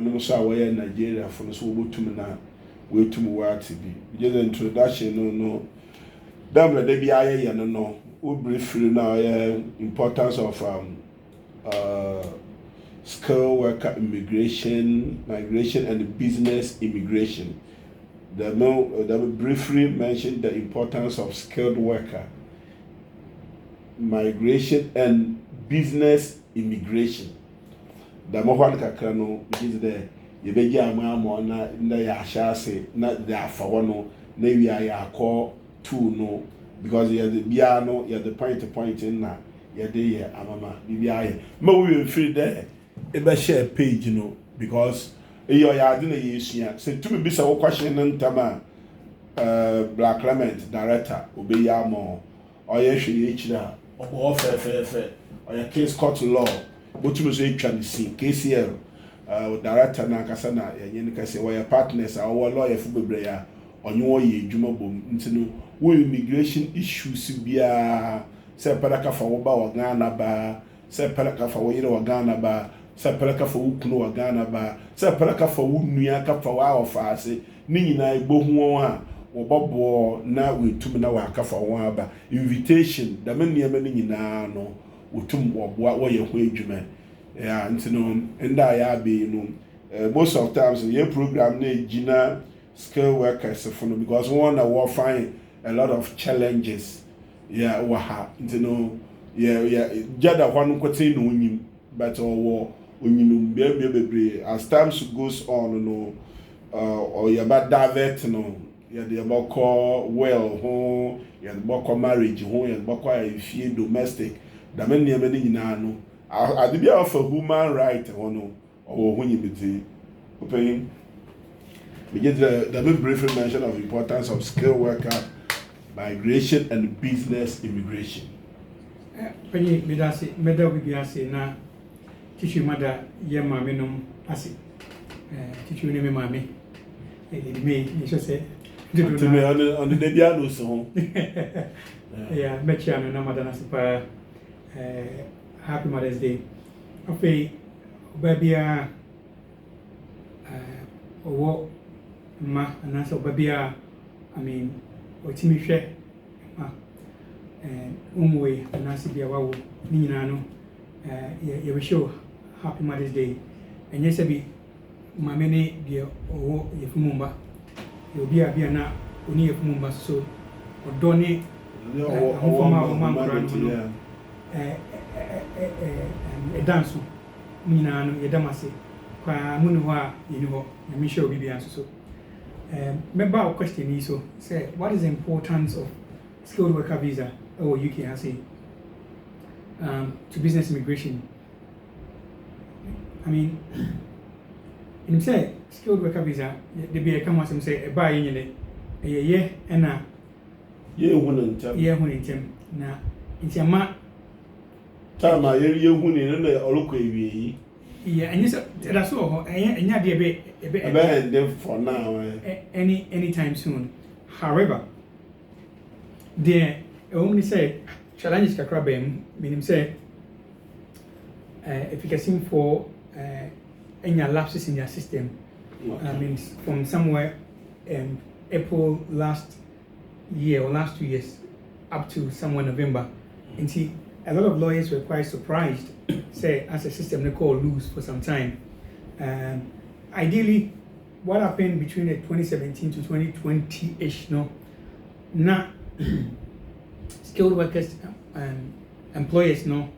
no so we in Nigeria for no so obotum na we tum what be just introduction no damn the be aye no we briefly now importance of skilled worker immigration, migration, and business immigration. They briefly mentioned the importance of skilled worker, migration, and business immigration. The more kakra no, which is the yebeji amamo na ya shase na the afawo no na wi ya call two no because you the bia no you the point to point in na you dey amama bibia ma we free there ebe share page no because eyo ya ade na yesua say to me bisa wo question ntama Black Clement director obe ya mo oye hwe echira obo fe oye case court law botumo so etwa ne sin KCL director na kasa na yenye ne kase wo partners a wo lawyer fu bebre ya onye wo ye adwuma bom ntino wo immigration issues bia se paraka fa wo ba wo Ghana ba se paraka fa wo yire wo Ghana ba se paraka fa wo kunu wo Ghana ba se paraka fa wo nua ka fa wa ofase ni nyina igbohu won a wo bobo na wetum na wa ka fa won aba invitation da me niam ni nyina no wotum wo boa wo ye ho adwuma ya ntino nda ya be no most of times your program na gina skilled workers for no because one that will find a lot of challenges waha ntino jada one kwete no nyim but or onyim bebre as times goes on no or ya ba divert no ya de ba call well ho ya de ba call marriage ho ya de ba call ifie domestic da men niam ni nyina no adibia of a human right no or ho nyimiti open we get the brief mention of importance of skilled worker migration and business immigration. Penny medasi biase na tishu mada ye mame nom ase tishu ne me mame me so say do me on the bia no so yeah mecha no na mada na sipa happy Mother's Day okay babia owo ma anasa babia I mean otimi hwe ma umwe anasa bia wawo ni nyina no ye be show happy Mother's Day enye se bi mame ne bia owo ye fumumba ye obi abia na oni ye fumumba so odo ne owo ma nkran no dance nyina no ye damase kwa munu ho a yini ho na me show bibia so member of question is so say what is the importance of skilled worker visa or UK I say to business immigration. I mean in say skilled worker visa they be come was say e buy nyele ye na ye hu ntem na ntiama tama ye hu ni na olokọ ewie yeah, and that's all. And for now. Anytime soon. However, the only say challenges kakrabem meaning say if you can seem for any lapses in your system. Okay. I mean from somewhere April last year or last 2 years up to somewhere November. And see a lot of lawyers were quite surprised, say, as a system they call loose for some time. Ideally, what happened between the 2017 to 2020-ish, no, not skilled workers and employers, no,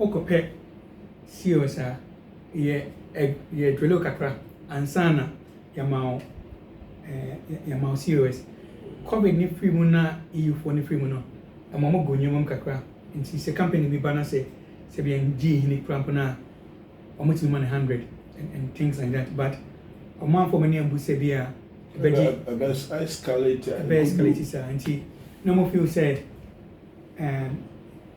okope COS ye drelo kakra ansana yamao COS. COVID ni free mo na EU for ni free mo no, amamo go nyamam kakra. Nti se company bi bana se be NG ni cramp na almost 100 and things like that, but a man for many ambu se bia best escalator sir nti no more feel said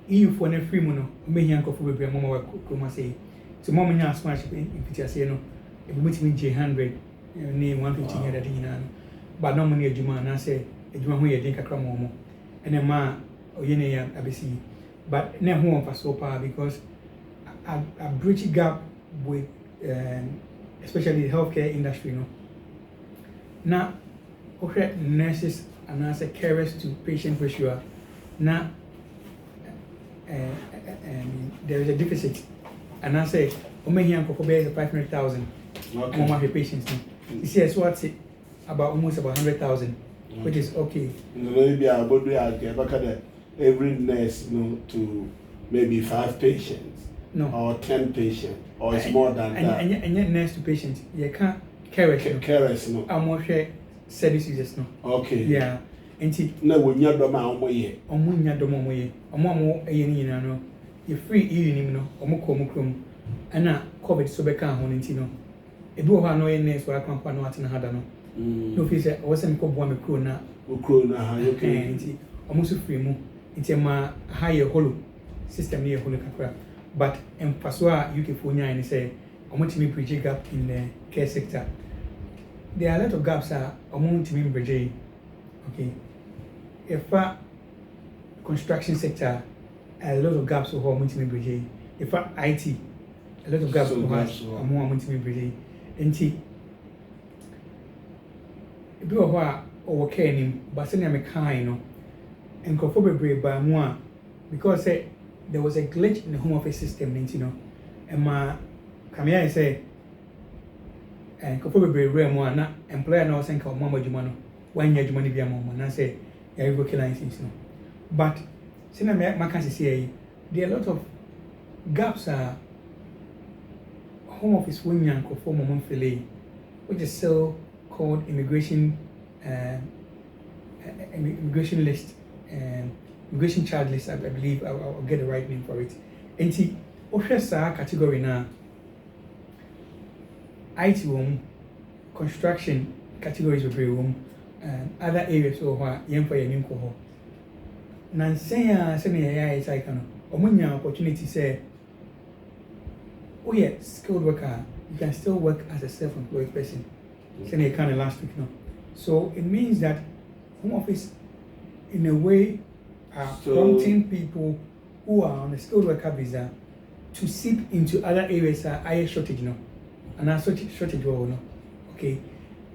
EU for na free mo no me hian ko for be mama wa ko say so mama nya smash in picture say no e be mutimi 100 ni 150 here that ina but no money adwuma na say adwuma ho ye din kakra mo ene ma oyene ya abesi. But now who on for so far because a bridge gap with especially the healthcare industry, no. Now, okay, nurses and as a carers to patient ratio, now there is a deficit, and I say, here for 500,000 more patients. You see, as what's it about almost about 100,000, which is okay. Maybe about every nurse, to maybe 5 patients, or 10 patients, or it's more than that. And yet, nurse to patients, you can't carers, no. I'm more service users, no. Okay. Yeah. And no, when you're done, I'm way. You're free, you know, and now COVID so become on no. A do have no nurse where I can't find what in Hadano. No, if you say, I wasn't called one crew now. Okay. Almost free mo. It's a higher hollow system near Hollow Capra. But in Pasua, UK for and say, I want to make a gap in the care sector. There are a lot of gaps among to me bridge. Okay. If construction sector, a lot of gaps for how to me bridge. If IT, a lot of gaps for how to me bridge. And see, do a or care but send them a kind, and conformable by more because there was a glitch in the home office system, and my come here and say, and conformable real more, not employer no think of Mama Jumano, 1 year money be a moment, and I say, yeah, you work license, but since I make my say, there are a lot of gaps home office women conform moment fillet, which is so called immigration list, immigration child list. I believe I'll get the right name for it. And see, Oshesa category now, IT room, construction categories of room, other areas so what young for your new cohort. Nansaya sending AI is like an opportunity say, oh yeah, skilled worker, you can still work as a self-employed person. Send a kind of last week now. So it means that home office, in a way, are prompting people who are on a skilled worker visa to seep into other areas higher shortage now. And that's shortage no. Okay.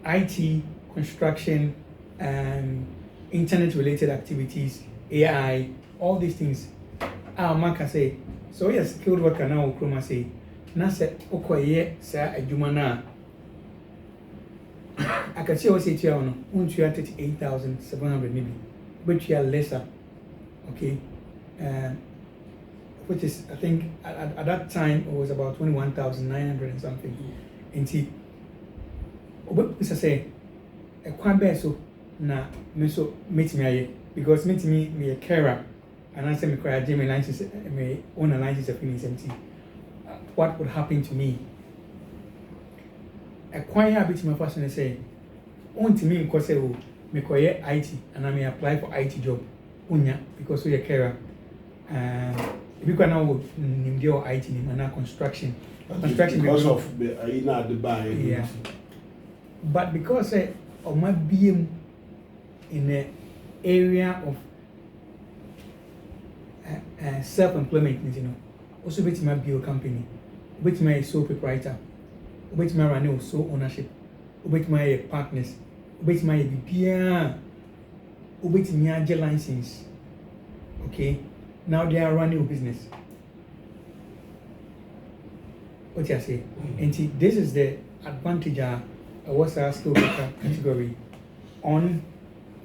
IT, construction, internet-related activities, AI, all these things. Man can say, so yes, skilled worker now Chroma say, na say okoye sa adwuma na I can see what say to you on 38,700 maybe, but you are lesser, okay, which is I think at that time it was about 21,900 and something. And see, what Mr. say, a quite bad so na me so meet me because meet me a carer and I say me cry Jimmy license me own a license of empty. What would happen to me? A quiet bit my person and say, on to me because me quiet IT and I may apply for IT job. Unya because we are carer. If you can now name your IT name and now construction. Construction because of the not the buy. Yeah. But because of my being in the area of self-employment, also with my bio company, with my sole proprietor, with my running sole ownership, with my partners, with my BPA, with my license. Okay, now they are running a business. What you say? And see, this is the advantage of what's our skill category on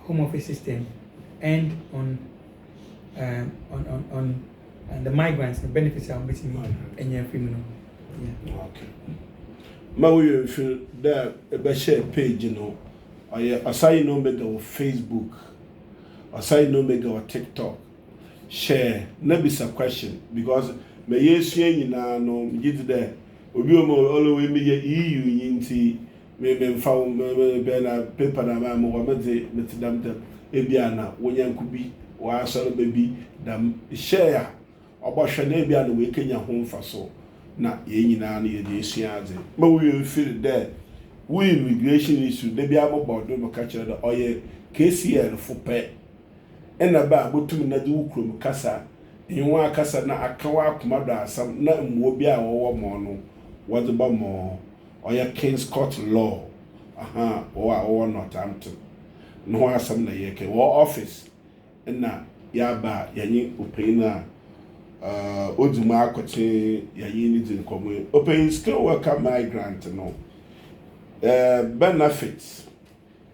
home office system and on the migrants, the benefits are between and your criminal. Yeah. Okay. My way feel that a share page, aside no make on Facebook, aside no make on TikTok, share, never be a question because me yes no get there. Obi o mo always me EU yinti me found me na paper na ma wo me dam ebia na wonyanku bi wa asoro baby dam share obohwe na ebia na we Kenya ho mfaso na ye nyina na ye de esuadze ma we feel there we immigration issue de bia mo bodo mo ka kire da oye KCL fupe ena ba botum na de wukrom kasa enwa kasa na akawa akoma do asam na mwo bia wo mo no wode ba mo ɔyɛ King's Court Law ɔwɔ Northampton na hɔ asɛm na yɛkɛ wɔ office na yɛaba yɛnye ɔpanyin a ɔduma akɔkye yɛyi ne di nkɔmmɔ ɔpanyin skilled worker migrant no benefits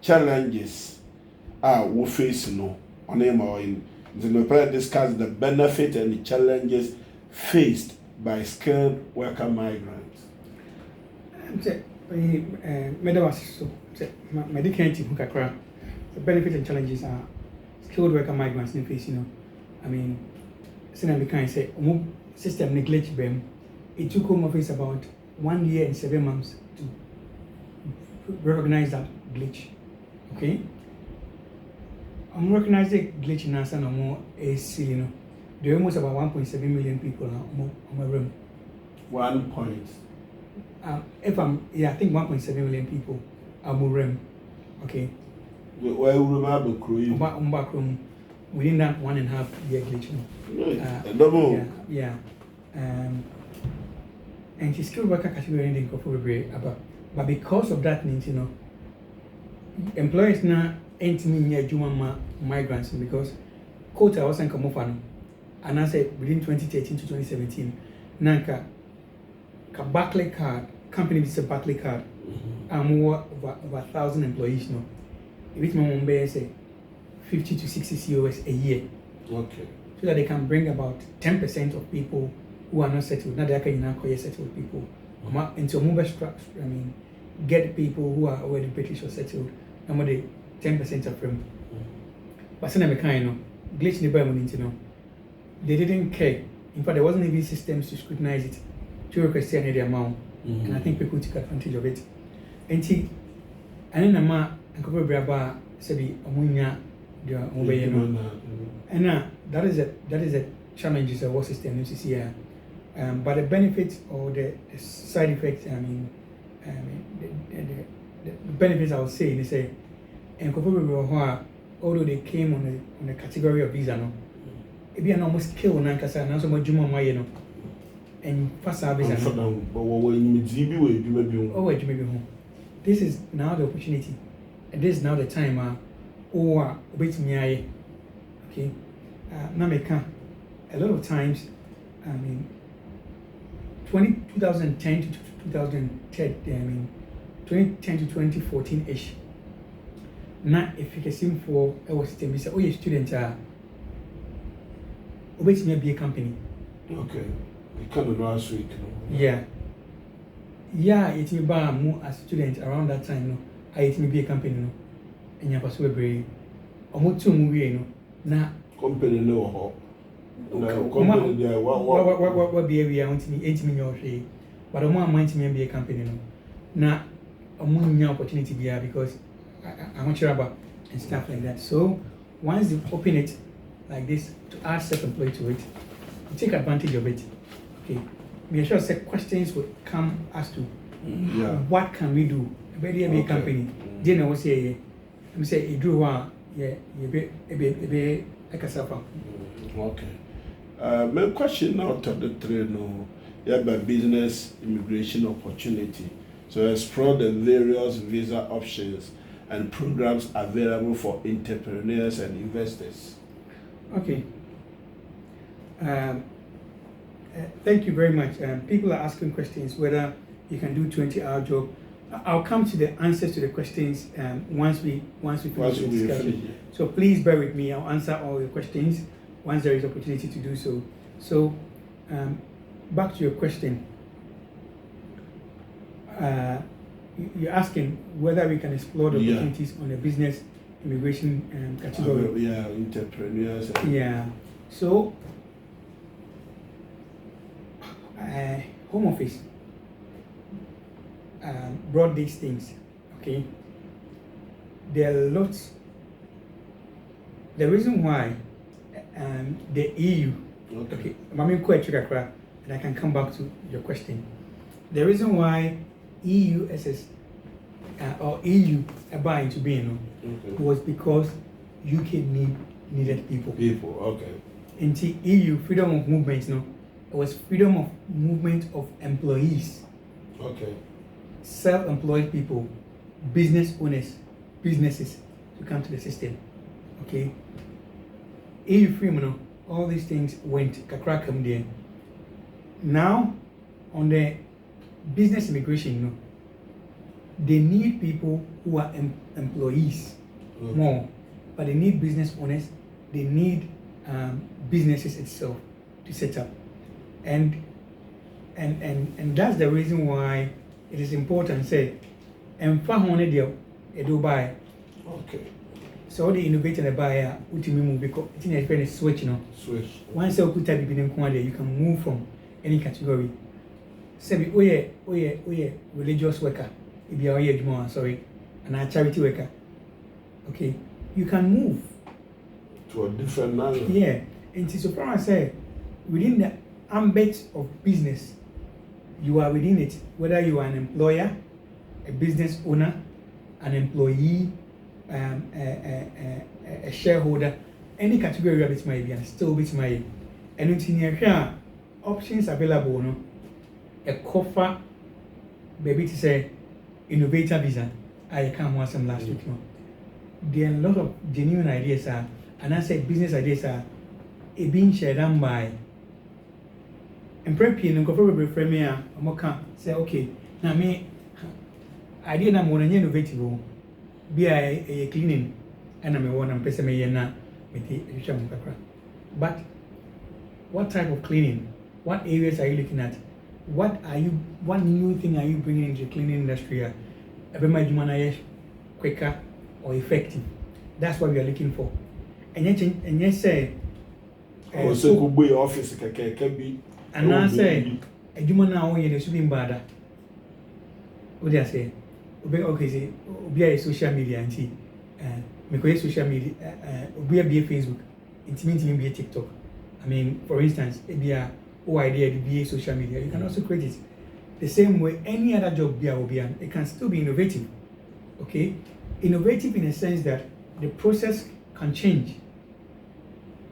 challenges we face no on him or in the discuss the benefit and the challenges faced by skilled worker migrants. Madam, so medical team kakra. The benefits and challenges are skilled worker migrants in face. I mean, since we can say system neglect them, it took Home Office about 1 year and 7 months to recognize that glitch. Okay. I'm recognizing glitch in Nasa no more AC, there are almost about 1.7 million people on my room. 1 point. I think 1.7 million people are more room. Okay. Where room have a crew? Back room within that 1.5 year glitch. Double. Yeah. And she's skilled worker category ending but because of that means employers now ain't me Juma migrants because quota wasn't come off and I said within 2013 to 2017 Nanka Barclay card company is a Barclay card more over 1,000 employees no if it's say 50 to 60 COS a year. Okay. So that they can bring about 10% of people who are not settled. Now they can settled people. Into mobile structure, get people who are already British or settled. And the 10% of them. But some of glitch in the they didn't care. In fact, there wasn't even systems to scrutinize it to request the amount. And I think people took advantage of it. And then and couple braba sabi amunya dia obey no. And that is a challenge is a war system you see here. But the benefits or the side effects, the benefits I would say is say and although they came on the category of visa no, it be an almost kill nankasa na so majuma maye no and fast service and this is now the opportunity and this is now the time wait me okay now a lot of times 2010 to 2010 2010 to 2014 ish na efficacy for our system is oh student wait me be a company. Okay. It kind of last week, Yeah, it's me by more as student around that time, I me be a company, and you pursue a brain. Or more two movie, now company no company there. What behavior I want to me 8 million, but I'm more mind to me be a company, now a more opportunity there because I'm not sure about and stuff like that. So once you open it like this to add self-employed to it, you take advantage of it. Okay, make sure say questions will come as to what can we do? Be a company. Then I will say, I'm say you do what be like a suffer. Okay. My question out of the three about business immigration opportunity. So explore the various visa options and programs available for entrepreneurs and investors. Okay. Thank you very much. People are asking questions whether you can do 20-hour job. I'll come to the answers to the questions once we finish the discussion. So please bear with me. I'll answer all your questions once there is opportunity to do so. So back to your question. You're asking whether we can explore the opportunities on the business immigration category. Entrepreneurs. So Home Office brought these things. Okay, there are lots. The reason why the EU. Okay, and I can come back to your question. The reason why EU or EU about into being was because UK needed people. Okay. And the EU freedom of movement, it was freedom of movement of employees. Okay. self-employed people, business owners, businesses to come to the system. Okay. If you all these things went kakrakam there. Now, on the business immigration, they need people who are employees more, but they need business owners. They need businesses itself to set up, and that's the reason why it is important. Say, and for honey deal, do buy. Okay. So the innovator the buyer, ultimately move because it's in a very switch, Switch. Once you put you can move from any category. Say, oh yeah, religious worker, if you are more, sorry, and a charity worker. Okay, you can move To a different level. Yeah, and so far I say, within the ambit of business, you are within it. Whether you are an employer, a business owner, an employee, a shareholder, any category of it might be, and still bit my. And in here, options available. No, a coffer, baby to say, innovator visa. I can't want some last week. No, there are a lot of genuine ideas. And I say business ideas are being shared down by. And prepping and go for a premier, say, okay, now me idea na more innovative, be a cleaning, and I'm a one and pessimena with the But what type of cleaning? What areas are you looking at? What new thing are you bringing into the cleaning industry? Every my human quicker or effective. That's what we are looking for. And yet say, so could be office can be. And I say, a human now in the swimming bada. What do I say? Okay, say, be a social media and see, make social media, be a Facebook, intimately be a TikTok. I mean, for instance, it be a idea to be a social media. You can also create it the same way any other job be it can still be innovative. Okay, innovative in a sense that the process can change.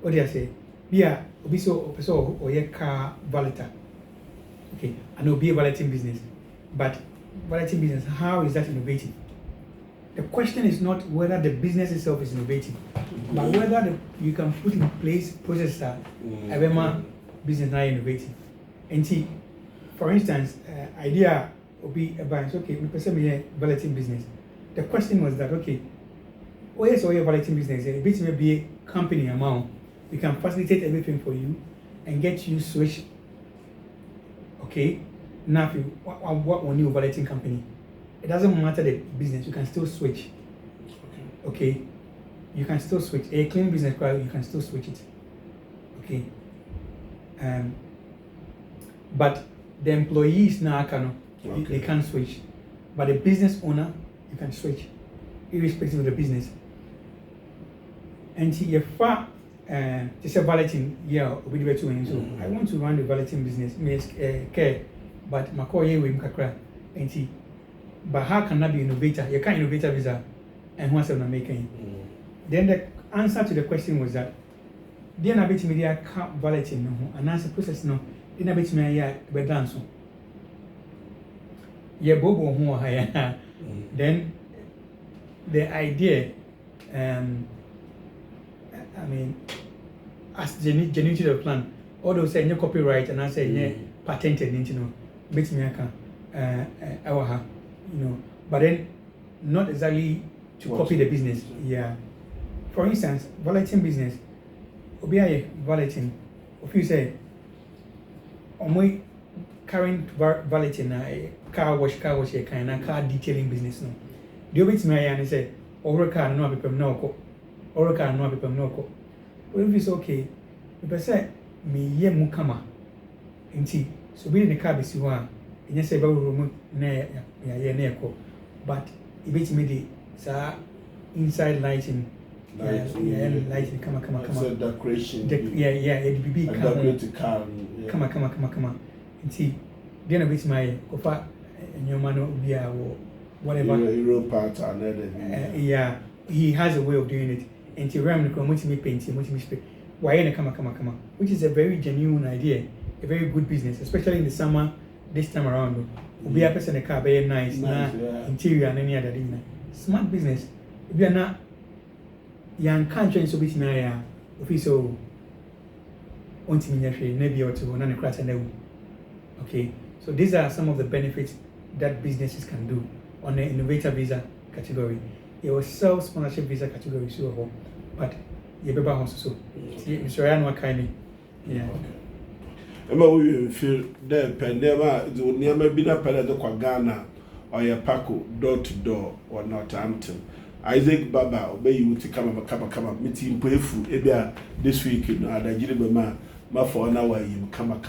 What do I say? Be a or a car valeter. Okay, and it'll be a valeting business. But valeting business, how is that innovative? The question is not whether the business itself is innovative, but whether you can put in place processes that every business are innovative. And see, for instance, idea will be about okay, we perceive a valeting business. The question was that okay, yes, or your valeting business, a bit may be a company amount. We can facilitate everything for you and get you switch. Okay, now if you what on your valeting company, it doesn't matter the business, you can still switch. Okay, you can still switch. A clean business, you can still switch it. Okay, but the employees now they can't switch, but the business owner you can switch, irrespective of the business. And if it's a valeting, we do it too. So I want to run the valeting business, care, but my core here with Kakra, and see. But how can that be innovator? You can't innovator visa, and what's I'm making? Then the answer to the question was that the bit media can't valeting no, and answer process no, the bit media be dance. Bobo who then the idea, I mean, as genuinity of the plan, although say no copyright and I say patented, bit me our but then not exactly to copy the business. Yeah. For instance, valeting business, obi valeting, if you say, my current valeting, car wash, a kind of car detailing business. No, the bit me and say, or car no be no or car no be no. But if it's okay, if I say me ye mukama, inti, so be in the car be si one. In say about room but it makes me the inside lighting lighting come decoration it be come and see then a bit my offer and your man will be whatever Euro part and yeah, he has a way of doing it and to ram the me painting why in a come which is a very genuine idea, a very good business, especially in the summer. This time around, Obi a person the car very nice, na interior and any other thing. Smart business. If you are not young country so bit me ya ofi so onti me nhwe na bi oto na ne krata na wu. Okay. So these are some of the benefits that businesses can do on the innovator visa category. It was self sponsorship visa category so but you beba ho so. Mr. Ryan wa kind. Yeah. Emma we feel the pandemic the near be na pele de kwa Ghana or your Paco door to door or Northampton. Isaac Baba obey you to come meeting playful ebia this week no adagire be ma for na wa yi kama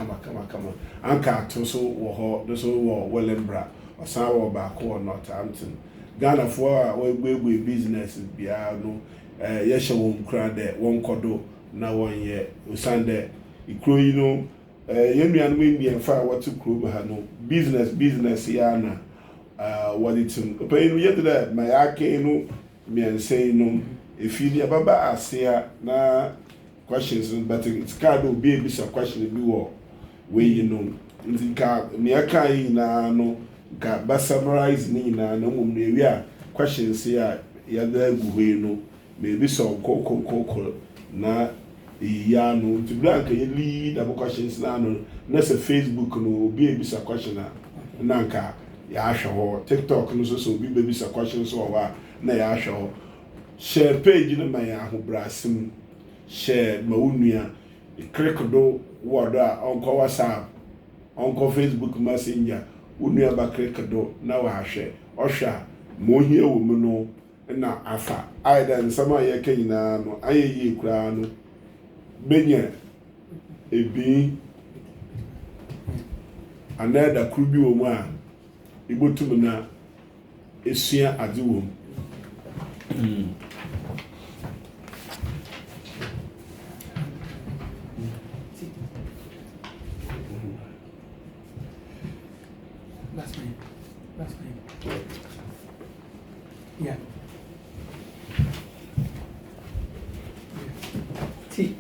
anka to so wo ho do so wo Wellenbra osan wo ba ko Northampton Ghana for we business bia no ye hye won kra de won kodo na won ye osande ikro yi no yenu me fa what to kro ha no business ya na what it pay no yet that my ake no me say no if you baba asia na questions but it's card will be a question be war we you know nka me aka yi na no ka ba summarize ni na no mum na wi a questions ya ya da guwe no maybe so ko na ya no to blank ye lead the questions na no na se Facebook no be a question na nka ya hwe TikTok no so be bisa questions so wa na ya hwe share page no ma ya ho brasim share ma unua click do word onko WhatsApp onko Facebook Messenger unua ba click do na wa hwe ohwa mo hie wo mu no na afa aida nsama ye kanyina no ayeyi kura no benya ebi another krubi wo mu a ibotum na esua ade wo mu That's fine. Yeah. See,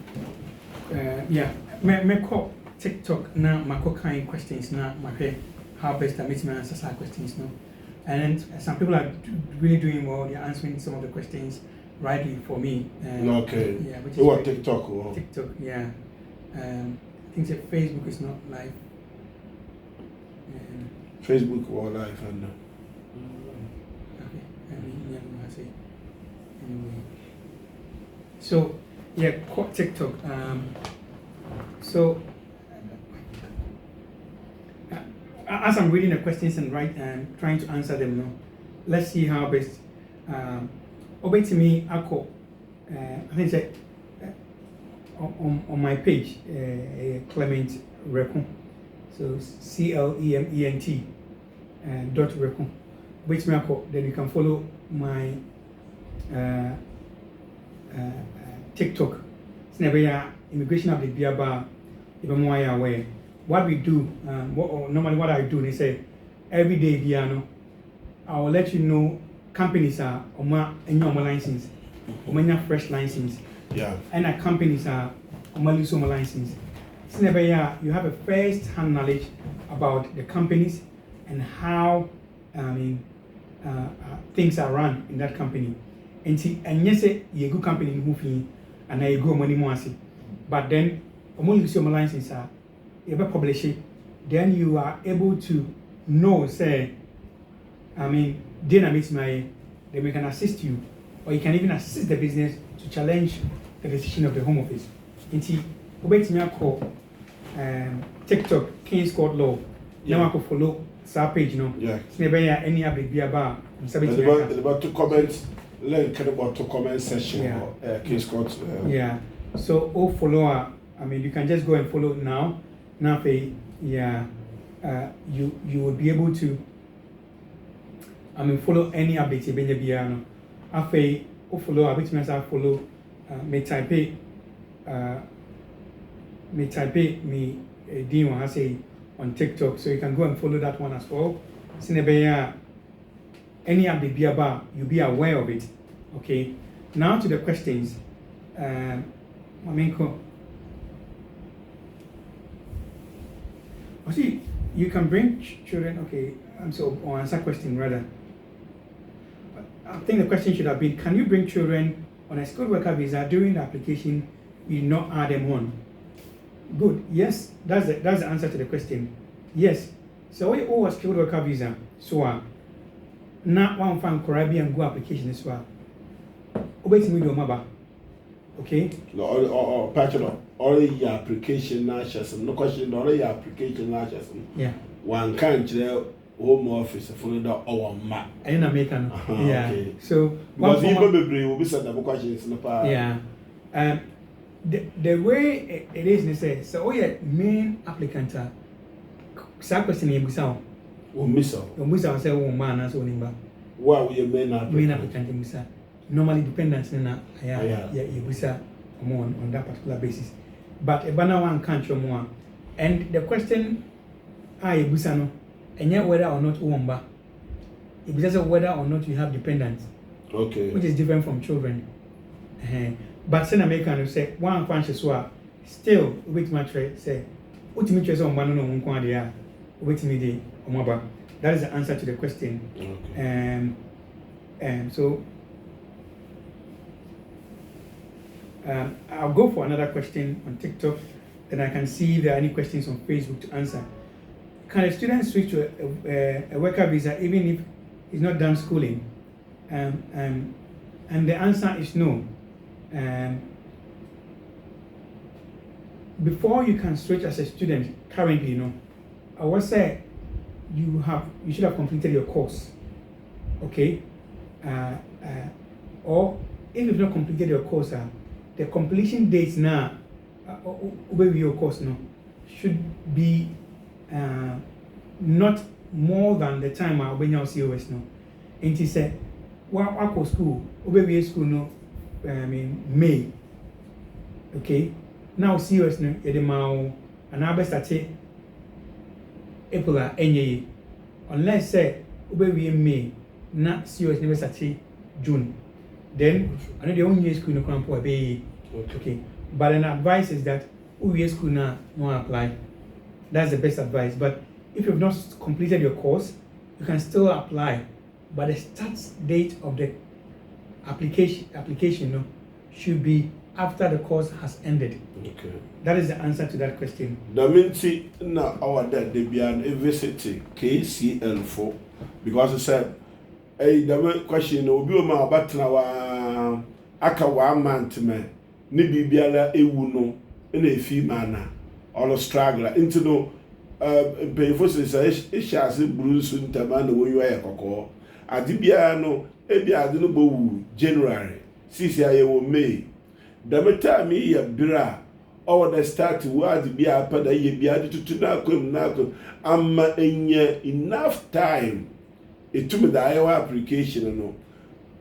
yeah. Me call TikTok now. My kind questions now. My how best I meet me answer some questions now. And some people are really doing well. They're answering some of the questions rightly for me. Okay. Yeah. Which is what TikTok? Or? TikTok. Yeah. I think that Facebook is not live. Facebook or live and okay. I say anyway. So yeah, TikTok. So as I'm reading the questions and trying to answer them now, let's see how best. Obey to me, I think that on my page, Clement Rekon. So CLEMENT .Rekon. Which me I call. Then you can follow my TikTok. It's never immigration update be about even more aware. What we do, normally what I do, they say every day, Diano, I will let you know companies are any license, or fresh license. Yeah. And companies are lose license. It's never you have a first-hand knowledge about the companies and how things are run in that company. And yes, you good company moving and I go money more. But then, lose your license are you ever publish it, then you are able to know, say, then we can assist you, or you can even assist the business to challenge the decision of the Home Office. Obey me call TikTok King's Court Law. Now I could follow our page, no. Yeah. It's never any update be about. About to comment, link about to comment session or King's Court. Yeah. So all follower, you can just go and follow now. Now, yeah, you will be able to follow any updates you be Afe o follow which means I follow me type me din one say on TikTok, so you can go and follow that one as well. Sinebe any update be about, you be aware of it. Okay. Now to the questions. Mamenko. See, you can bring children. Okay, or answer question rather. I think the question should have been: can you bring children on a skilled worker visa during the application? You not add them on. Good. Yes, that's the answer to the question. Yes. So we all skilled worker visa. So now one fan Caribbean go application as well. Obey me do maba. Okay. Or bachelor. All your application natures. No question. All your application natures. Yeah. One can't home office for the our map. I didn't make an. Yeah. Okay. So because even be will be said the questions in the past. Yeah. The way it is, they say so. Main applicant. Sa question you busa. Busa say man as onimba. Why we main applicant? Main applicant busa. Normally dependents na you busa on that particular basis. But a banner one can't more. And the question you busa no, and yet whether or not umba. It busa whether or not you have dependents. Okay. Which is different from children. But some American say one conscious still with my trade say ultimately on one no one there with me the omaba. That is the answer to the question. Okay. So I'll go for another question on TikTok, then I can see if there are any questions on Facebook to answer. Can a student switch to a worker visa even if he's not done schooling? And the answer is no. Before you can switch as a student currently, I would say you should have completed your course. Okay? Or if you've not completed your course, the completion dates now over your course should be not more than the time when you're COS no. And he said, "What school? Over school May. Okay. Now COS no edema and I best at April any unless say over May not COS never at June. Then I know the only school no come for be okay. But an advice is that school now no apply. That's the best advice. But if you've not completed your course, you can still apply. But the start date of the application should be after the course has ended. Okay. That is the answer to that question. The minty na our that they be an visit KCL4 because I said, hey, the question will be my batna aka 1 month me ni bibiala ewu no na efi mana all struggle into no payful say ishas bruise ntama na wo yoya kokko adibia no ebi ade no bowu January sisi ayewo May the time ye bra or the start word be a pada ye be ade tutu na akwam amma enye enough time etum da ayewa application no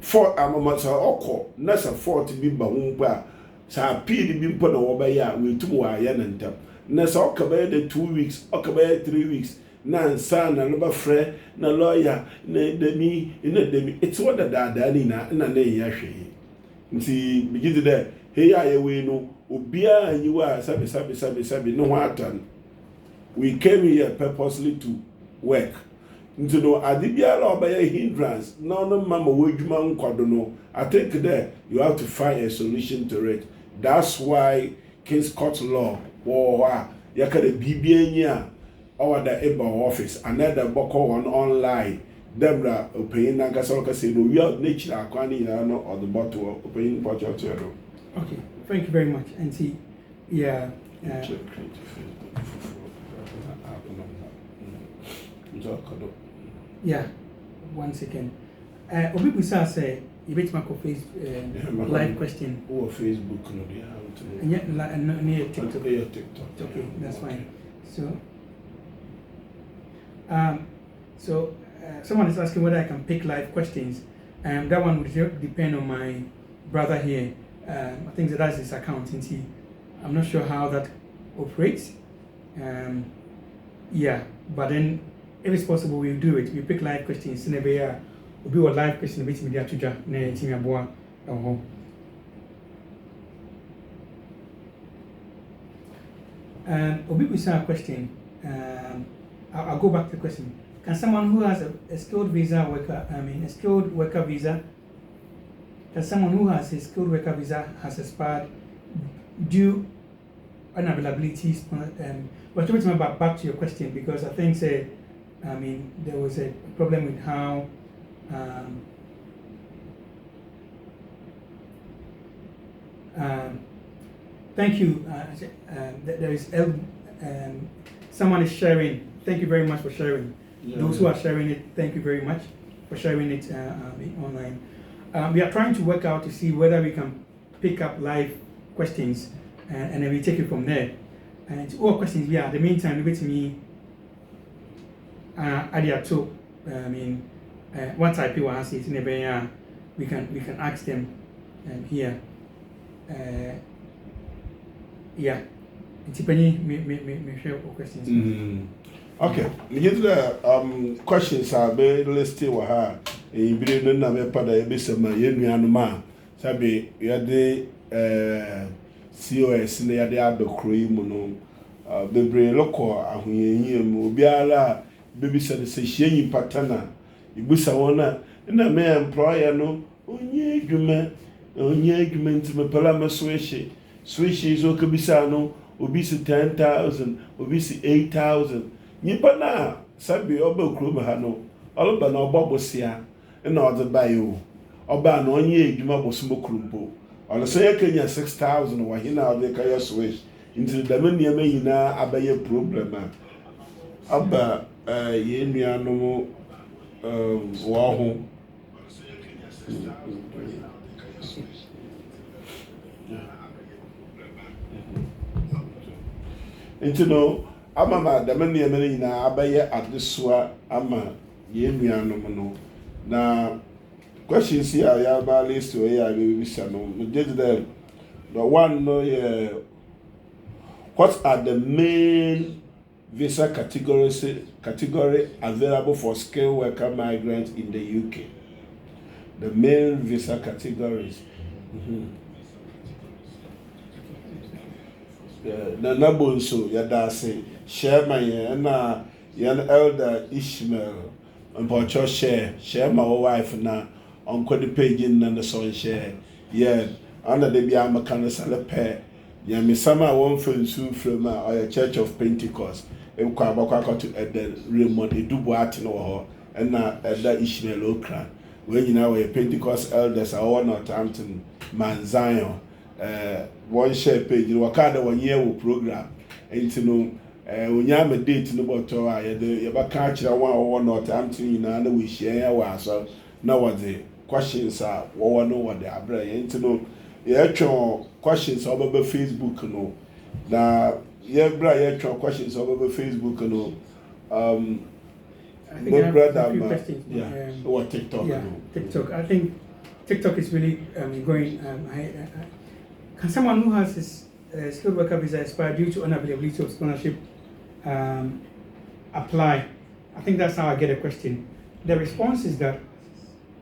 for amama sa okọ na sa 40 bi ba ho ba sa appeal bi mpo na wo ba ya we tum wa ya nantam na sa okaba de 2 weeks okaba 3 weeks na nsa na no ba frɛ na lawyer na demi it's what the dada ni na ya hwe nti bigidi de hey aye we no obia anyiwa sabi no atan we came here purposely to work nti no adibia la obaya hindrance no mama wodwuma nkwado no I think that you have to find a solution to it. That's why King's Court law or yakade bibia nya or the eba office another boko on online Debra opinion na gasa ka say no we are nature akwani no or the bottle opinion for church. Okay, thank you very much. And see, yeah. Yeah, 1 second. Obi Busa say you bet my face live question. Or Facebook no they have to. And yet near TikTok. Okay, that's fine. So someone is asking whether I can pick live questions. That one would depend on my brother here. I think that's his account, and I'm not sure how that operates. Yeah, but then if it's possible, we'll do it. We pick live questions. We'll be a live question with media to ja na team aboa ho. Obi bisa question. I'll go back to the question. Can someone who has a skilled visa worker, a skilled worker visa, can someone who has a skilled worker visa has expired due unavailability? But to back to your question, because I think there was a problem with how thank you. There is someone is sharing. Thank you very much for sharing. Yeah, those who are sharing it, thank you very much for sharing it online. We are trying to work out to see whether we can pick up live questions and then we take it from there. And all questions, yeah, the meantime, with me, Adiato, what type you ask is in we can ask them here. Yeah, it's me share questions. Okay, we get the questions are be listed with her. In Britain, na me pada ebisema yenuanuma sabe yade COS na yade abekroyi mu no bebre loko ahoyenyi mu obiara bebisa de se hyenyi patana ibusa wona na me employer no onye adwuma ntime pala me switch izo kabisa no obi si 10,000 obi si 8,000 nipa na sabe obekro ma ha no oloba na obobosia na ọdị bayo ọba na onye ejuma bosumo krumpo ọna sey Kenya 6,000 wa hina ọdị ka ya switch nti da me niam yina abaye problem aba ye nuanom wo ho nti no ama ma da me niam yina abaye adesoa ama ye nuanom no. Now, questions here, ya ba list where ya be no. Just the one no what are the main visa category available for skilled worker migrants in the UK? The main visa categories. Na nabonso ya da say share my na yan elder Ishmael. But your share my wife na on the page in the son share. Yeah, under the Biama can celebrate. Yeah, me summer one friend from our Church of Pentecost. And Kwabaka to the Raymond, a Dubois no and now that Ishmael Okra. When you know a Pentecost elders are all not Hampton, Man Zion. One share page, you work out 1 year program. And to know. When you have a date in the bottle, you have a catch one not empty and we share our so now what the questions are, what know what they are bringing to know. The actual questions over Facebook, no. Now, yeah, actual questions over Facebook, no. I think I have a few questions. Yeah, or TikTok. Yeah, TikTok. I think TikTok is really going. Can someone who has this skilled worker visa expired due to unavailability of scholarship apply? I think that's how I get a question. The response is that,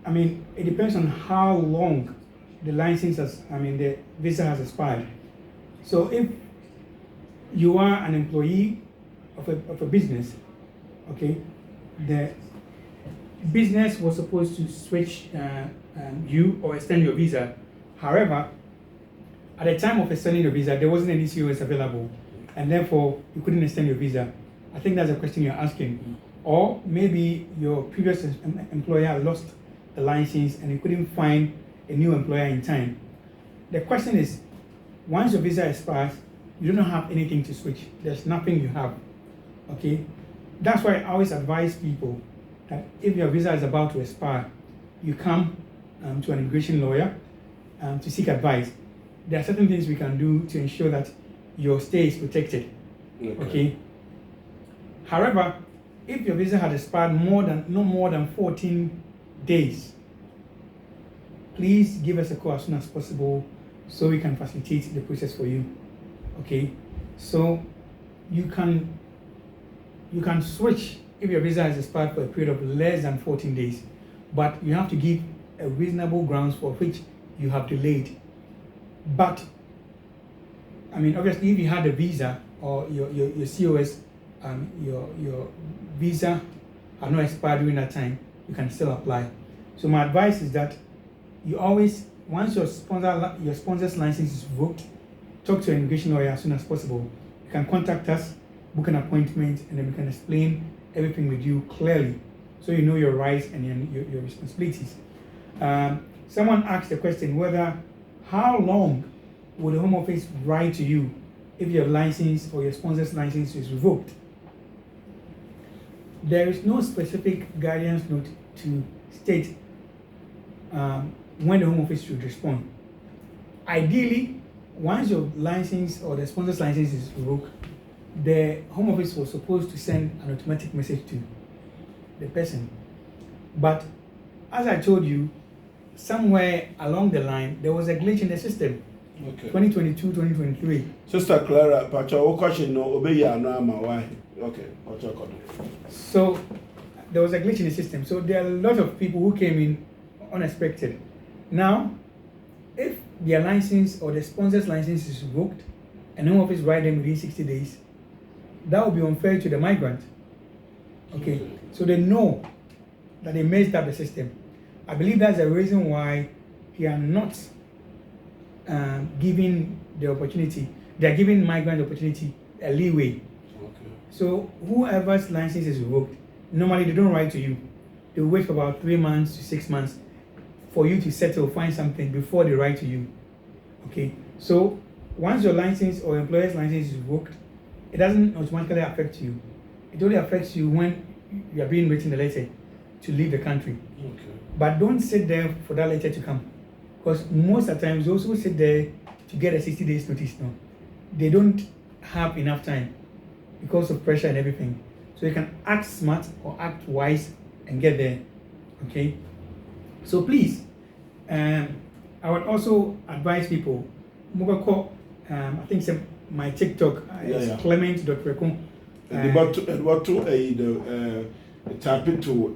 it depends on how long the license the visa has expired. So if you are an employee of a business, okay, the business was supposed to switch you or extend your visa. However, at the time of extending your visa, there wasn't any COS available, and therefore you couldn't extend your visa. I think that's a question you're asking. Or maybe your previous employer lost the license and you couldn't find a new employer in time. The question is, once your visa expires, you don't have anything to switch. There's nothing you have, okay? That's why I always advise people that if your visa is about to expire, you come to an immigration lawyer to seek advice. There are certain things we can do to ensure that your stay is protected, okay? However, if your visa had expired no more than 14 days, please give us a call as soon as possible so we can facilitate the process for you, okay? So you can switch if your visa has expired for a period of less than 14 days, but you have to give a reasonable grounds for which you have delayed. But obviously, if you had a visa or your COS, your visa are not expired during that time, you can still apply. So my advice is that you always, once your sponsor's license is revoked, talk to an immigration lawyer as soon as possible. You can contact us, book an appointment, and then we can explain everything with you clearly, so you know your rights and your responsibilities. Someone asked the question whether how long will the Home Office write to you if your license or your sponsor's license is revoked. There is no specific guidance note to state when the Home Office should respond. Ideally, once your license or the sponsor's license is revoked, the Home Office was supposed to send an automatic message to the person. But as I told you, somewhere along the line, there was a glitch in the system. Okay. 2022, 2023. Sister Clara, Pacho, question no obey ya no ama why? Okay, Pacho. So there was a glitch in the system. So there are a lot of people who came in unexpected. Now, if their license or the sponsor's license is revoked and Home Office write them within 60 days, that would be unfair to the migrant. Okay. So they know that they messed up the system. I believe that's the reason why they are not giving the opportunity. They are giving migrant opportunity a leeway. Okay. So whoever's license is revoked, normally they don't write to you. They wait for about 3 months to 6 months for you to settle, find something before they write to you. Okay. So once your license or employer's license is revoked, it doesn't automatically affect you. It only affects you when you are being written a letter to leave the country. Okay. But don't sit there for that letter to come, because most of the times those who sit there to get a 60 days notice now, they don't have enough time because of pressure and everything. So you can act smart or act wise and get there. Okay. So please, I would also advise people. I think my TikTok is clement.recon. And what to tap into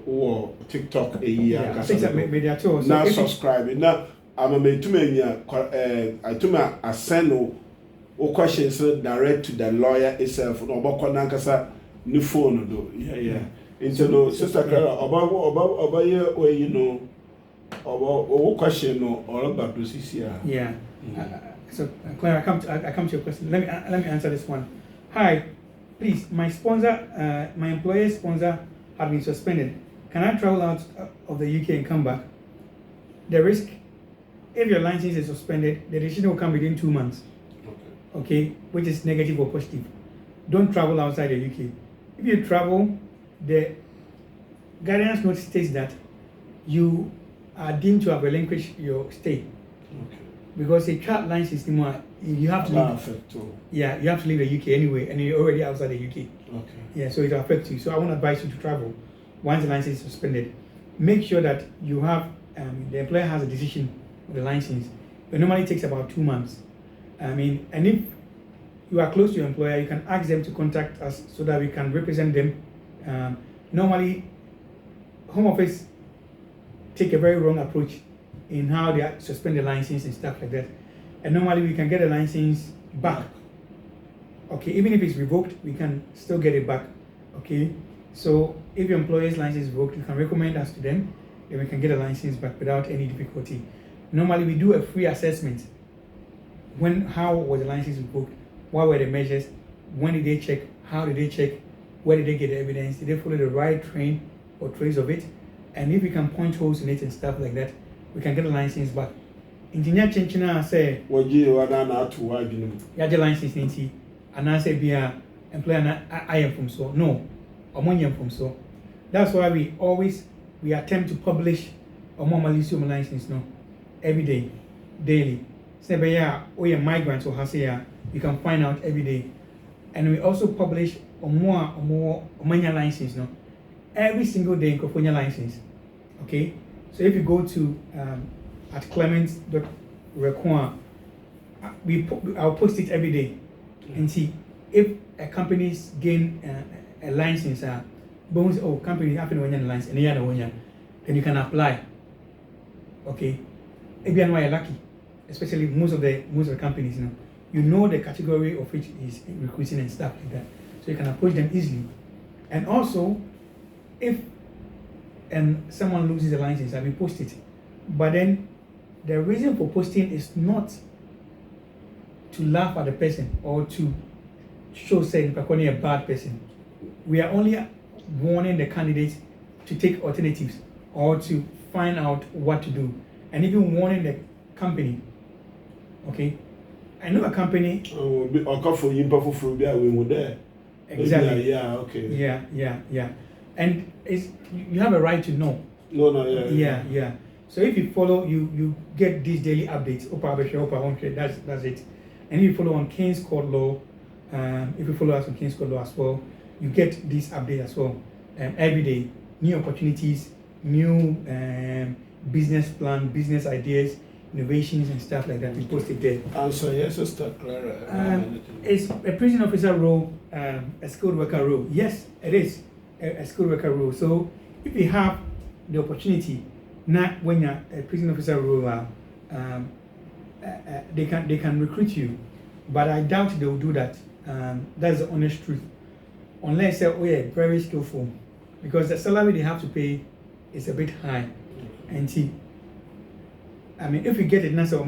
or TikTok I think that maybe at all. Now subscribe. Now I'm a I to me I send no questions direct to the lawyer itself. No boko nankasa ni phone do. Yeah. Into no sister Clara about you know about question no all about this here. Yeah. So Clara, I come to your question. Let me answer this one. Hi. Please, my employer's sponsor had been suspended. Can I travel out of the UK and come back? The risk, if your license is suspended, the decision will come within 2 months. Okay, which is negative or positive. Don't travel outside the UK. If you travel, the guidance note states that you are deemed to have relinquished your stay. Okay. Because a child license, you have to leave. Yeah, you have to leave the UK anyway, and you're already outside the UK. Okay. Yeah, so it will affect you. So I won't advise you to travel once the license is suspended. Make sure that you have the employer has a decision of the license. It normally takes about 2 months. And if you are close to your employer, you can ask them to contact us so that we can represent them. Normally, Home Office take a very wrong approach in how they suspend the license and stuff like that. And normally we can get a license back. Okay, even if it's revoked, we can still get it back. Okay, so if your employer's license is revoked, you can recommend us to them, and we can get a license back without any difficulty. Normally we do a free assessment. How was the license revoked? What were the measures? When did they check? How did they check? Where did they get the evidence? Did they follow the right train or trace of it? And if we can point holes in it and stuff like that, we can get a license back. Engineer Chinchina say, what you are now to why you the license ninety, and I say, be a employer, I am from so. No, ammonia from so. That's why we attempt to publish a more malicious license no every day, daily. Say, be a migrant or Hasea, you can find out every day. And we also publish a more license no every single day in California license. Okay, so if you go to at clement.recon, I'll post it every day and see if a company gain a license. Company having a license and then you can apply. Okay, if you are lucky, especially most of the companies, you know the category of which is recruiting and stuff like that, so you can approach them easily. And also, if someone loses the license, I will post it. But then the reason for posting is not to laugh at the person or to show saying Pakoni a bad person. We are only warning the candidates to take alternatives or to find out what to do, and even warning the company. Okay, I know a company. Exactly. Yeah. Okay. Yeah. And you have a right to know. No. Yeah. So if you follow, you get these daily updates. That's it. And if you follow on King's Court Law, if you follow us on King's Court Law as well, you get these updates as well. Every day, new opportunities, new business plan, business ideas, innovations and stuff like that. We post it there. And so yes, Sister Clara. It's a prison officer role, a skilled worker role. Yes, it is a skilled worker role. So if you have the opportunity, not when you're a prison officer role, they can recruit you, but I doubt they will do that. That's the honest truth. Unless they're very skillful, because the salary they have to pay is a bit high. And see, I mean, if you get it, now so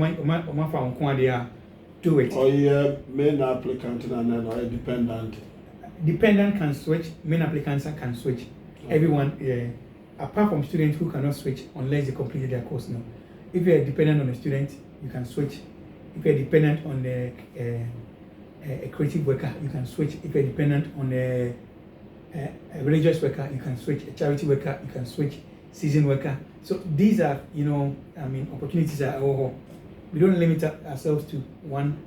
do it. Or yeah, main applicant and then or dependent. Dependent can switch. Main applicants can switch. Okay. Everyone, apart from students who cannot switch unless they completed their course now. If you're dependent on a student, you can switch. If you're dependent on a creative worker, you can switch. If you're dependent on a religious worker, you can switch. A charity worker, you can switch. Season worker. So these are, opportunities are we don't limit ourselves to one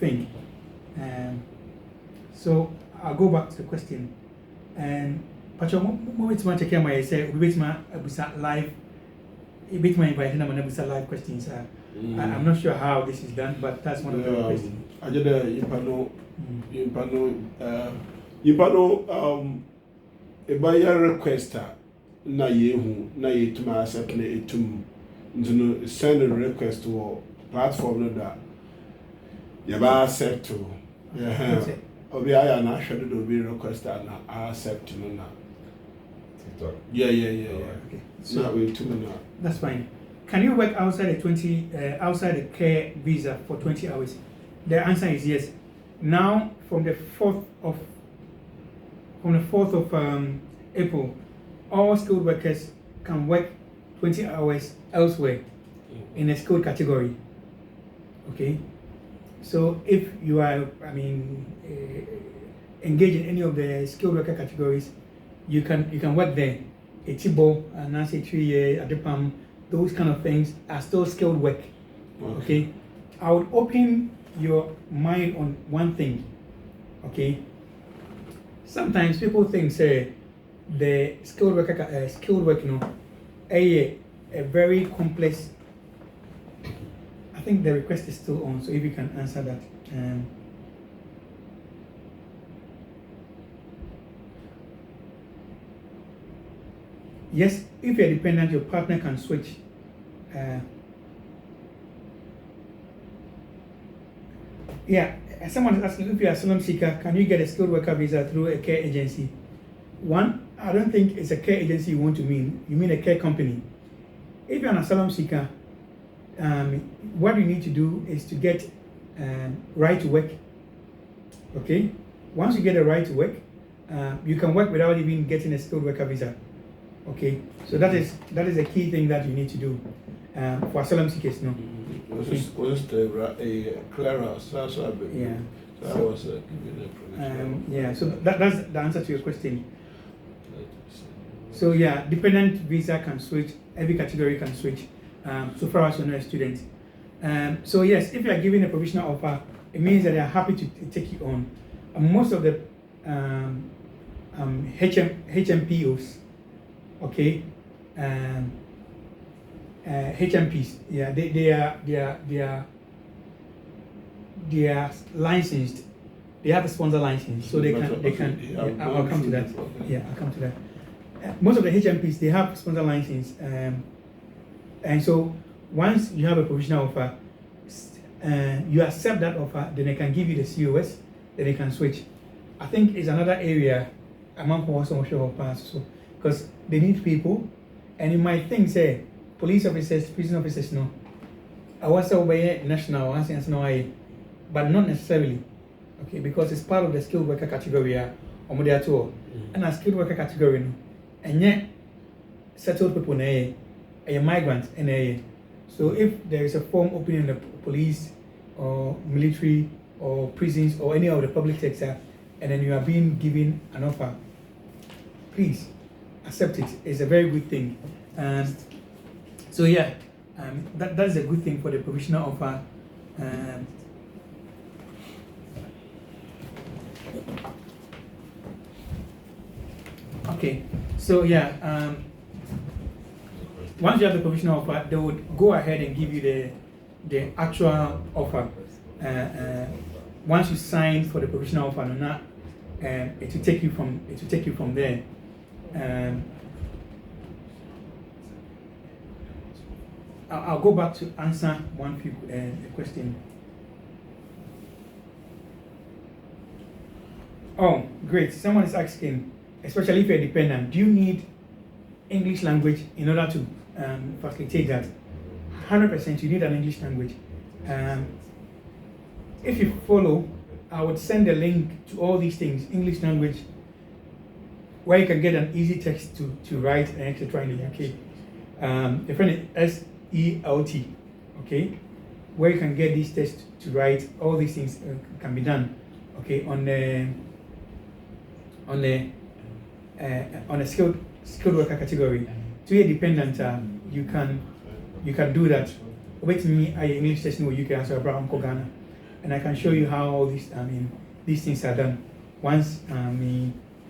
thing. So I'll go back to the question. And Pacho, moment to check my say, we my live. A bit my inviting them and live questions. I'm not sure how this is done, but that's one of the questions. I did a buyer requester. Na yehu na yetuma accept na etum ntuno send a request to platform no da ya ba accept to obi aya na hwede do be request na accept no na TikTok. Yeah. Okay. So we etum na. That's fine. Can you work outside the care visa for 20 hours? The answer is yes. Now from the 4th of April, all skilled workers can work 20 hours elsewhere in a skilled category. Okay, so if you are, engaged in any of the skilled worker categories, you can work there. Etibo, Nancy 3 year, Adepam, those kind of things are still skilled work. Okay, I would open your mind on one thing. Okay, sometimes people think say the skilled work, a very complex. I think the request is still on, so if you can answer that. Yes, if you're dependent, your partner can switch. Someone is asking, if you're asylum seeker, can you get a skilled worker visa through a care agency? One, I don't think it's a care agency you want to mean. You mean a care company. If you're an asylum seeker, what you need to do is to get right to work. Okay? Once you get a right to work, you can work without even getting a skilled worker visa. Okay? So that is a key thing that you need to do for asylum seekers. No? Was a Clara? Yeah. That was a so that's the answer to your question. So dependent visa can switch, every category can switch, so far as you're not a student. So yes, if you are given a provisional offer, it means that they are happy to take you on. Most of the HMPOs, okay, HMPs, they are licensed. They have a sponsor license, so they can. I'll come to that. I'll come to that. Most of the HMPs, they have sponsor license, and so once you have a provisional offer, you accept that offer, then they can give you the COS, then they can switch. I think it's another area among who also show pass so because they need people, and you might think say police officers, prison officers no. I was away national once no, but not necessarily. Okay, because it's part of the skilled worker category or there too. And a skilled worker category no. And yet settled people na a migrant and so if there is a form open in the police or military or prisons or any of the public sector, and then you are being given an offer, please accept it. It's a very good thing. So yeah, that's a good thing for the provisional offer. Okay, so yeah, once you have the provisional offer, they would go ahead and give you the actual offer. Once you sign for the provisional offer, it will take you from there. I'll go back to answer one few question. Oh, great! Someone is asking, especially if you're dependent, do you need English language in order to facilitate that? 100%, you need an English language. If you follow, I would send a link to all these things, English language, where you can get an easy text to write and etc. in the UK. The friend is SELT, okay, where you can get these tests to write. All these things can be done, okay, on a skilled worker category. To be a dependent, you can do that. Wait me, I English test no UK as Abraham Kogana, and I can show you how all these things are done. Once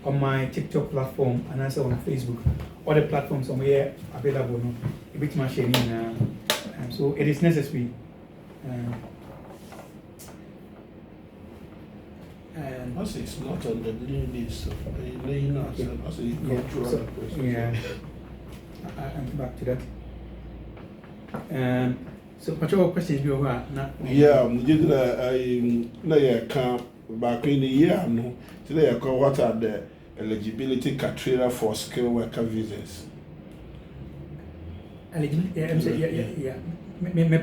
on my TikTok platform and also on Facebook, other platforms on where available, no, a bit more sharing. So it is necessary. Also, it's not on the list, so you know, also you go through other questions. Yeah, I'm back to that. So, what your questions you are not? Yeah, I can't back in the year. No, today I call what are the eligibility criteria for skilled worker visas? Eligibility, yeah. Maybe I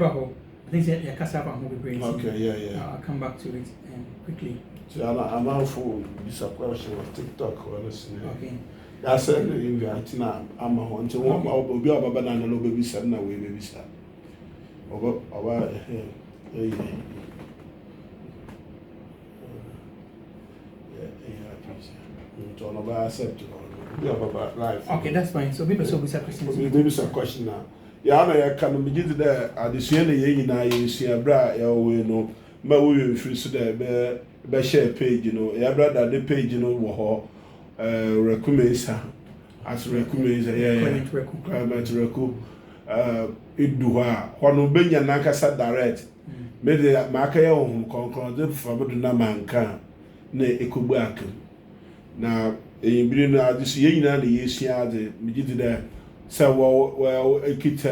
think yeah, Kasaba will be great. Okay, yeah. I'll come back to it quickly. So I'm out for this question of TikTok, honestly. Okay. That's a invite now. I'm a hunter. I'll be a banana, no baby, son, no way, baby, son. Okay, that's fine. So maybe so we have questions. Maybe some question now. Yeah, I can be there at the same age now. You see a bra, you know, but we will free so there be share page, you know. Yeah, brother, the page, you know, recommends as recommends, comment recoup. Idua, when Benya Nakasa direct, made the Makaya home concorded for the manka, ne Ekubaku. Now, a bring this year, the year, the there. So, well, a kit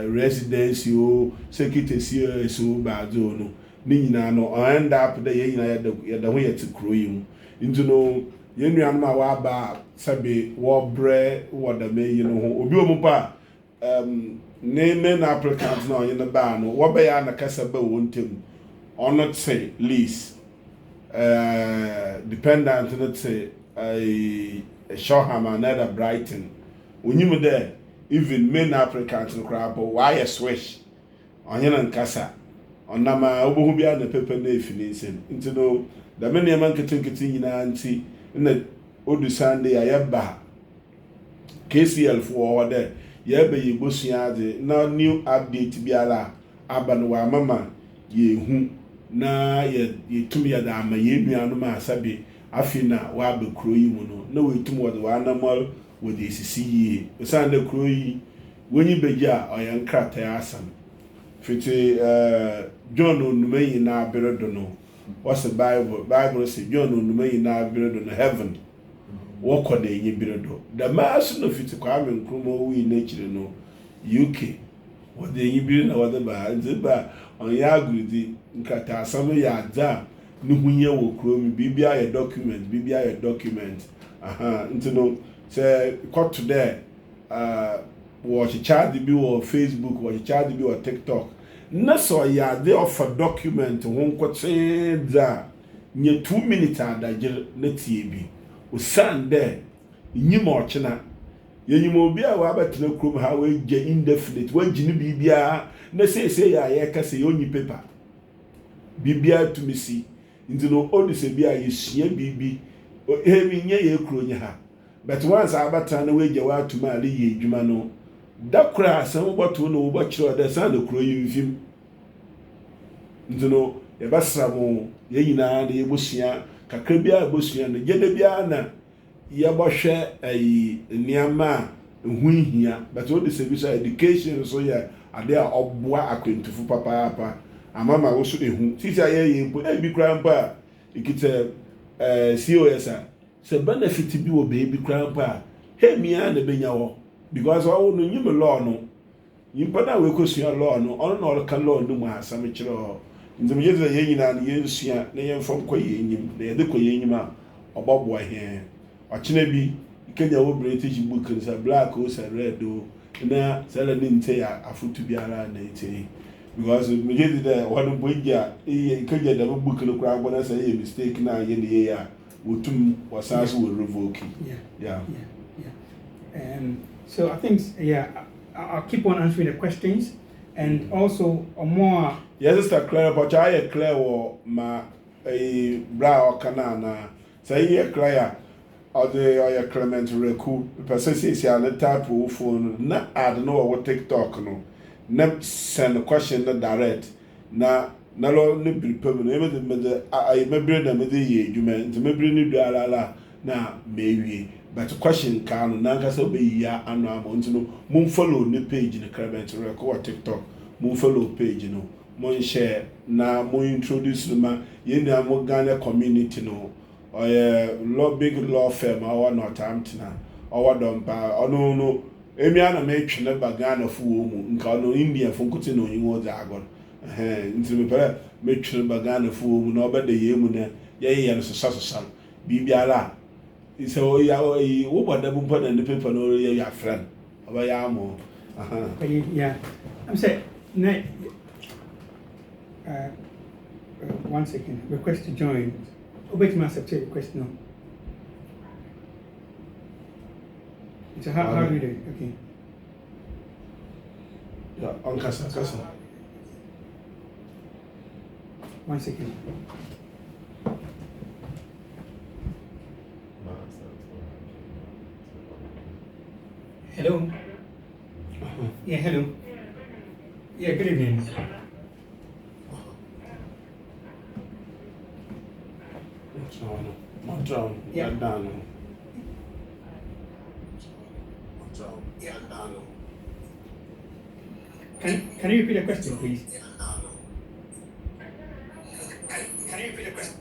residence, you secretary, so bad, no, Nina, no, I end up the year the way to crew you. Into no, you know, my waba, Sabi, war bread, what the may, you know, Obiumupa. Name applicants now in the ban, what by Anna Casaba won't him, or not say lease, dependent, let's say, a Shawham, another Brighton. When you were there, even men applicants in crab, why a swish on Yan and Casa, on Nama Obubia and the paper nation, into no, the many man can take it in auntie in the Odu Sunday, I have bar. KCL for there. Yebe ye bosia de na new update biala aban wa mama ye hu na ye tumi ya da ma ye nuanu ma sabe afina wa be kro yi mu no na we tumi wo de wa namal wo de sisi yi osan de kro yi woni beja oyan krata asam fiti John onumeyi na beredo no what's the bible say John onumeyi na beredo no heaven woko de yin biredo the mass no fit kwa me nkromo wi na chire no UK what de yin bire na what ba on ya agree nkata asam ya da no hunye wo kromi bibia ye document nti no sɛ kɔto dɛ wɔkyekyɛ ade bi wɔ Facebook wɔkyekyɛ ade bi wɔ TikTok na sɛ ɔyɛ ade ɔfa document ho nkɔtee dze a nye 2 minutes adagye na tie bi osan dɛ nyim ɔkyena yɛnyim obi a wabɛtena kurom ha wɔagye indefinite wɔagye ne biribiara na seesei a yɛkasa yɛ onyi paper biribiara tumi si nti no ɔde sɛ bi a yɛsua biribi ebi nyɛ yɛ kuro nyɛ ha but once abɛtena na wɔagye wɔatumi a yɛ adwuma no da kora asɛm bɔto no wɔbɛkyerɛ ɔdɛ san na kuro yi mfim nti no yɛbɛsra mo yɛn nyinaa de yɛbɛsua kakra biara yɛbɛsua no gyeda biara na yɛbɛhwɛ nneɛma a ɛho nhia but wɔde sɛ bi so education so yɛ ade a ɔboa akwantufo papaapa amama wo so ehu sisi ayɛ mpo ebi kura mpo a ekita COS a sɛ benefit bi wɔ beebi kura mpo a hemia na benya wɔ because ɔwo no nyim law no nyimpa na we kosua law no ɔno na ɔka law no mu asɛm kyerɛ ɔ nti me yɛdze yɛn nyinaa no yɛnsua na yɛmfa nkɔ yɛn nyim na yɛde kɔ yɛn nyim a ɔbɔboa hɛn ɔkyena bi Kenya wo British book no sɛ black o sɛ red o na sɛ la ne nte ya afotu biara na ite because me yɛdze dɛ wɔn bɔgya Kenya da book no kora gbɔna sɛ yɛ mistake na yɛ ne yɛ a wotum wasanso wɔ revoke yeah. So I think I'll keep on answering the questions and also more. Yes, Sister Claire, but I Claire or my brow canana. Say, yeah, Claire, or the Clement Reku, persistence, ya let type of phone, not I don't know what TikTok no. Never send a question that direct. Na lo ne be permanent. I may bring them with the you meant to me bring you la na maybe. But the question can na so be ya and I want to know. Moon follow the page in the Clement Reku or TikTok. Moon follow page, you know. Mon share na mo introduce ma ye na mo Ghana community no or big law firm our Northampton our dompa ono no emi ana me twene ba Ghana fu wo mu nka no India fu nkote no yin wo za agon nti me pere me twene ba Ghana fu wo mu na obeda ye mu na ye no so bibiara so ya wo boda bu na the paper no ye ya friend oba ya mo yeah I'm saying one second. Request to join. Obey my accept request now. So how do you do it? Okay. Yeah, on Kasa. 1 second. Hello. Yeah, hello. Yeah, good evening. Yeah. Can you repeat the question, please? Can you repeat the question?